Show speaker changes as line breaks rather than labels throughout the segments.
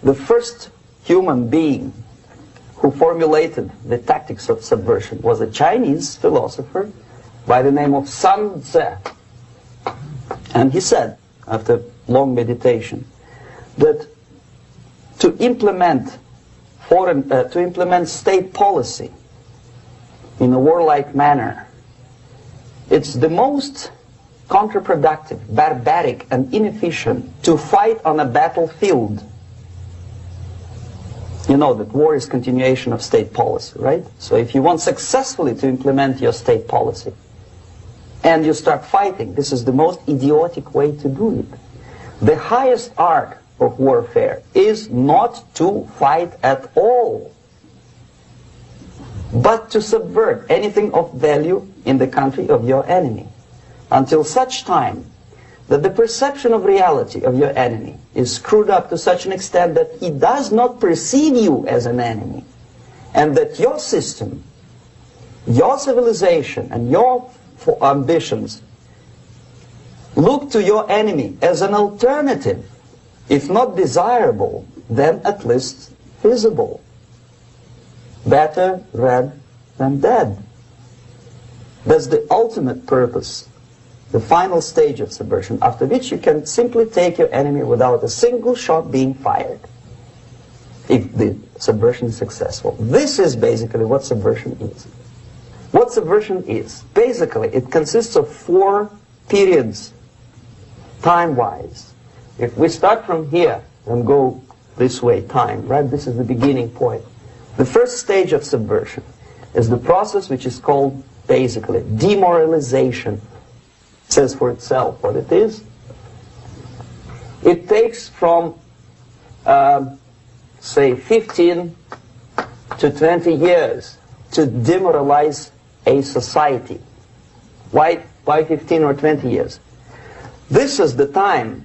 The first human being who formulated the tactics of subversion was a Chinese philosopher by the name of Sun Tzu. And he said, after long meditation, that to implement state policy in a warlike manner, it's the most counterproductive, barbaric, and inefficient to fight on a battlefield. You know that war is continuation of state policy, right? So if you want successfully to implement your state policy, and you start fighting, this is the most idiotic way to do it. The highest art of warfare is not to fight at all, but to subvert anything of value in the country of your enemy, until such time that the perception of reality of your enemy is screwed up to such an extent that he does not perceive you as an enemy, and that your system, your civilization, and your ambitions look to your enemy as an alternative, if not desirable, then at least feasible. Better red than dead. That's the ultimate purpose, the final stage of subversion, after which you can simply take your enemy without a single shot being fired, if the subversion is successful. This is basically what subversion is. What subversion is, basically, it consists of 4 periods, time-wise. If we start from here and go this way, time, right? This is the beginning point. The first stage of subversion is the process which is called, basically, demoralization. It says for itself what it is. It takes from, say, 15 to 20 years to demoralize a society. Why 15 or 20 years? This is the time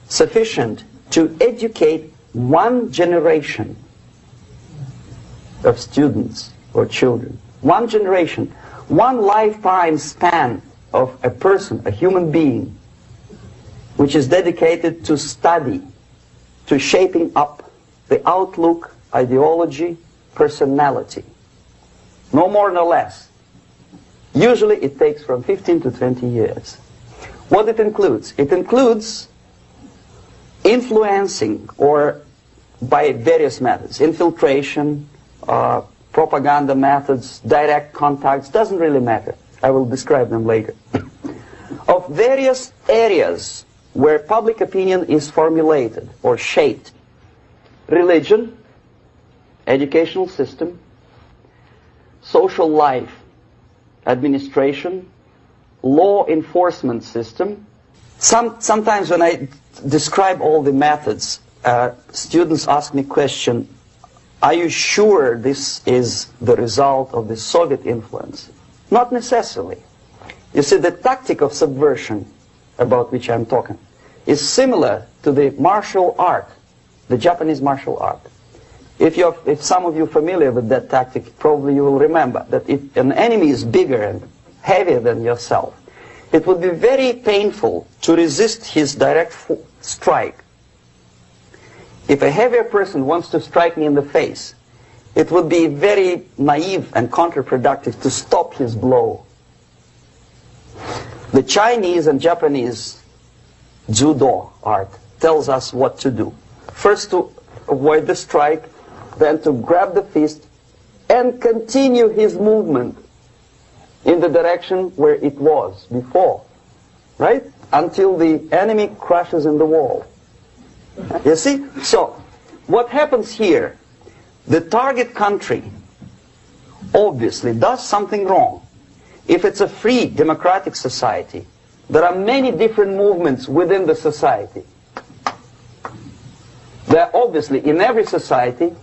sufficient to educate one generation of students or children. One generation, one lifetime span of a person, a human being, which is dedicated to study, to shaping up the outlook, ideology, personality. No more, no less. Usually it takes from 15 to 20 years. What it includes? It includes influencing, or by various methods, infiltration, propaganda methods, direct contacts, doesn't really matter. I will describe them later. Of various areas where public opinion is formulated or shaped. Religion, educational system, social life, administration, law enforcement system. Sometimes when I describe all the methods, students ask me question, are you sure this is the result of the Soviet influence? Not necessarily. You see, the tactic of subversion, about which I'm talking, is similar to the martial art, the Japanese martial art. If some of you are familiar with that tactic, probably you will remember that if an enemy is bigger and heavier than yourself, it would be very painful to resist his direct strike. If a heavier person wants to strike me in the face, it would be very naive and counterproductive to stop his blow. The Chinese and Japanese judo art tells us what to do. First to avoid the strike, then to grab the fist and continue his movement in the direction where it was before, right? Until the enemy crashes in the wall. You see? So, what happens here? The target country obviously does something wrong. If it's a free democratic society, there are many different movements within the society. There are obviously, in every society,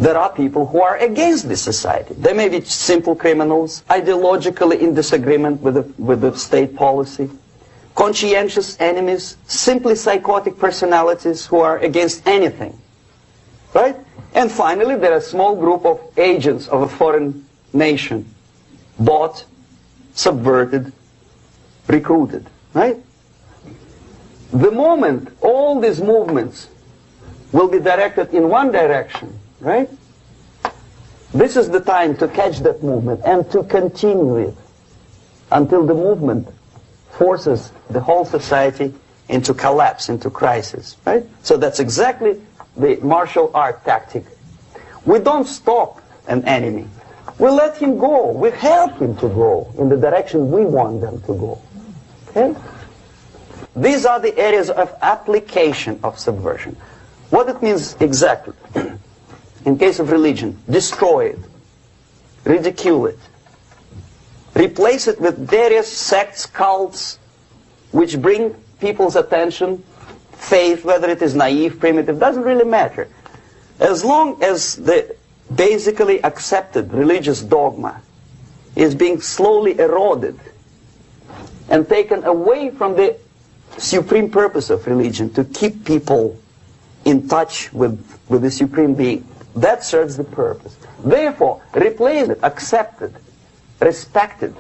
there are people who are against this society. They may be simple criminals, ideologically in disagreement with the state policy, conscientious enemies, simply psychotic personalities who are against anything. Right? And finally, there are a small group of agents of a foreign nation, bought, subverted, recruited. Right? The moment all these movements will be directed in one direction, right? This is the time to catch that movement and to continue it until the movement forces the whole society into collapse, into crisis, right? So that's exactly the martial art tactic. We don't stop an enemy. We let him go. We help him to go in the direction we want them to go. Okay? These are the areas of application of subversion. What it means exactly. In case of religion, destroy it, ridicule it, replace it with various sects, cults, which bring people's attention, faith, whether it is naive, primitive, doesn't really matter. As long as the basically accepted religious dogma is being slowly eroded and taken away from the supreme purpose of religion, to keep people in touch with the supreme being, that serves the purpose. Therefore, replace it, accepted, respected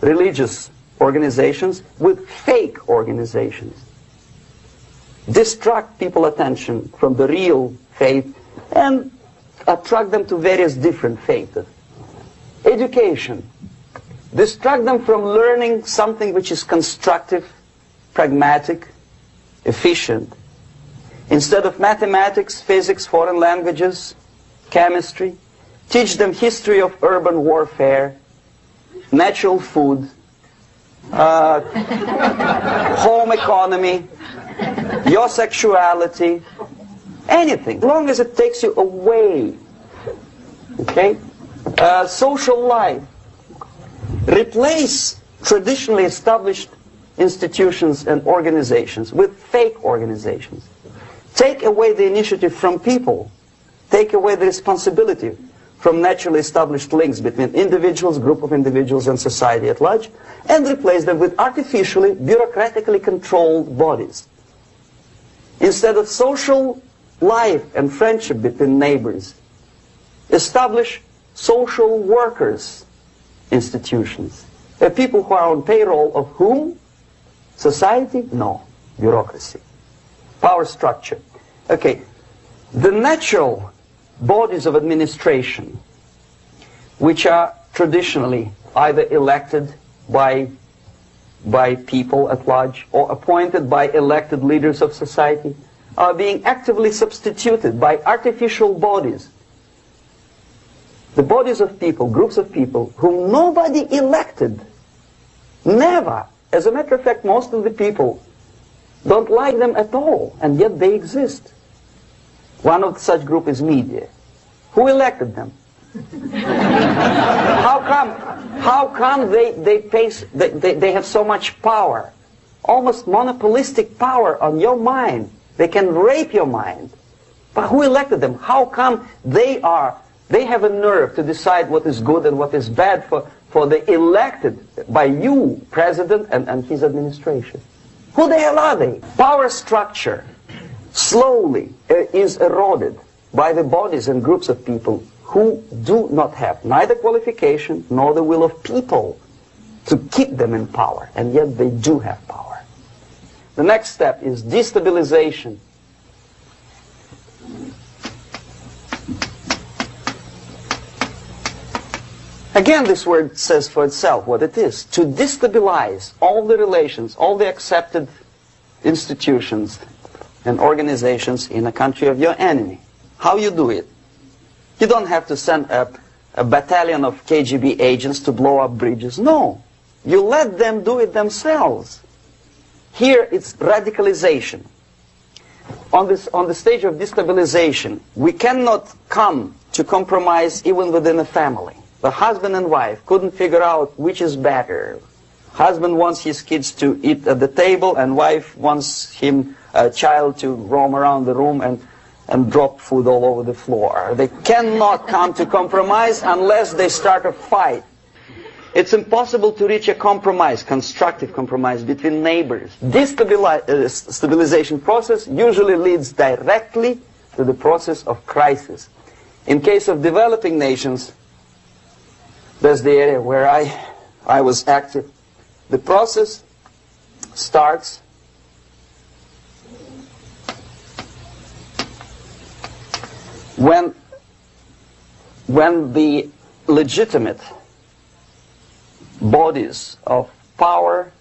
religious organizations with fake organizations. Distract people's attention from the real faith and attract them to various different faiths. Education. Distract them from learning something which is constructive, pragmatic, efficient. Instead of mathematics, physics, foreign languages, chemistry, teach them history of urban warfare, natural food, home economy, your sexuality, anything, as long as it takes you away. Okay? Social life. Replace traditionally established institutions and organizations with fake organizations. Take away the initiative from people. Take away the responsibility from naturally established links between individuals, group of individuals, and society at large, and replace them with artificially, bureaucratically controlled bodies. Instead of social life and friendship between neighbors, establish social workers institutions. People who are on payroll of whom? Society? No. Bureaucracy. Power structure. Okay. The natural bodies of administration, which are traditionally either elected by people at large or appointed by elected leaders of society, are being actively substituted by artificial bodies. The bodies of people, groups of people, whom nobody elected. Never. As a matter of fact, most of the people don't like them at all, and yet they exist. One of such group is media. Who elected them? How come they have so much power? Almost monopolistic power on your mind. They can rape your mind. But who elected them? How come they have a nerve to decide what is good and what is bad for the elected by you, president, and his administration? Who the hell are they? Power structure slowly is eroded by the bodies and groups of people who do not have neither qualification nor the will of people to keep them in power, and yet they do have power. The next step is destabilization. Again, this word says for itself what it is. To destabilize all the relations, all the accepted institutions and organizations in a country of your enemy. How you do it? You don't have to send a battalion of KGB agents to blow up bridges. No. You let them do it themselves. Here it's radicalization. On the stage of destabilization, we cannot come to compromise even within a family. The husband and wife couldn't figure out which is better. Husband wants his kids to eat at the table, and wife wants a child to roam around the room and drop food all over the floor. They cannot come to compromise unless they start a fight. It's impossible to reach a compromise, constructive compromise between neighbors. This stabilization process usually leads directly to the process of crisis. In case of developing nations, that's the area where I was active. The process starts when the legitimate bodies of power,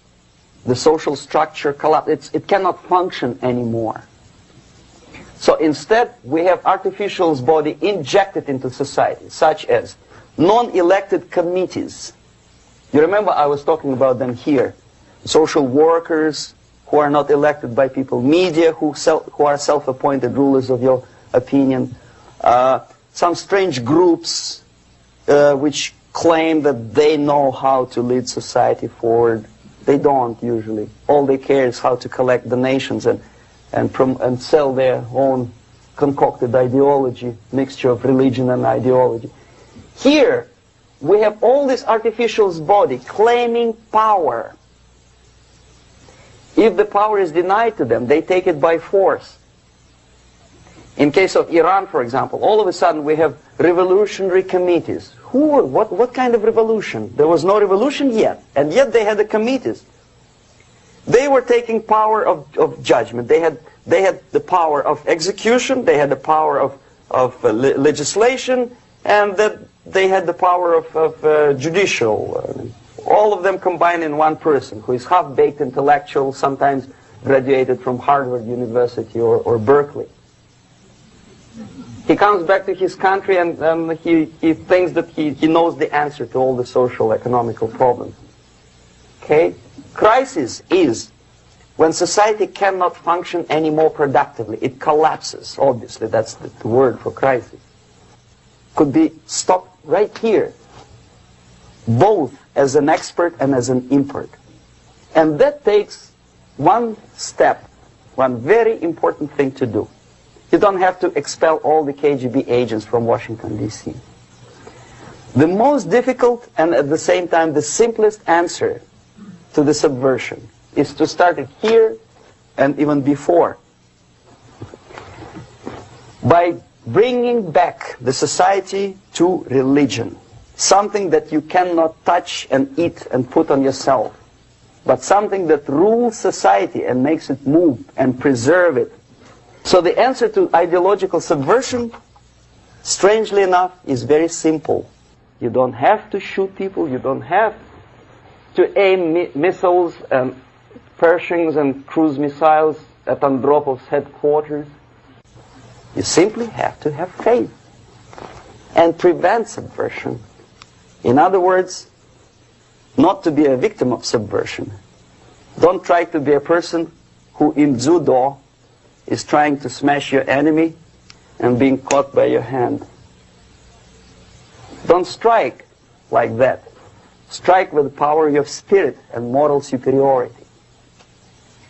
the social structure collapse, it cannot function anymore. So instead, we have artificial's body injected into society, such as non-elected committees. You remember I was talking about them here. Social workers who are not elected by people, media who are self-appointed rulers of your opinion, some strange groups which claim that they know how to lead society forward. They don't usually. All they care is how to collect donations and sell their own concocted ideology, mixture of religion and ideology. Here, we have all this artificial's body claiming power. If the power is denied to them, they take it by force. In case of Iran, for example, all of a sudden we have revolutionary committees. What kind of revolution? There was no revolution yet, and yet they had the committees. They were taking power of judgment. They had the power of execution, they had the power of legislation, and that they had the power of judicial. All of them combined in one person, who is half-baked intellectual, sometimes graduated from Harvard University or Berkeley. He comes back to his country and he thinks that he knows the answer to all the social, economical problems. Okay? Crisis is when society cannot function any more productively. It collapses, obviously. That's the word for crisis. Could be stopped right here, both as an expert and as an impert. And that takes one step, one very important thing to do. You don't have to expel all the KGB agents from Washington, D.C. The most difficult and at the same time the simplest answer to the subversion is to start it here and even before. By bringing back the society to religion. Something that you cannot touch and eat and put on yourself, but something that rules society and makes it move and preserve it. So the answer to ideological subversion, strangely enough, is very simple. You don't have to shoot people, you don't have to aim missiles and Pershings and cruise missiles at Andropov's headquarters. You simply have to have faith and prevent subversion. In other words, not to be a victim of subversion. Don't try to be a person who in judo is trying to smash your enemy and being caught by your hand. Don't strike like that. Strike with the power of your spirit and moral superiority.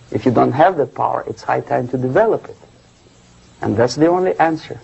If you don't have that power, it's high time to develop it. And that's the only answer.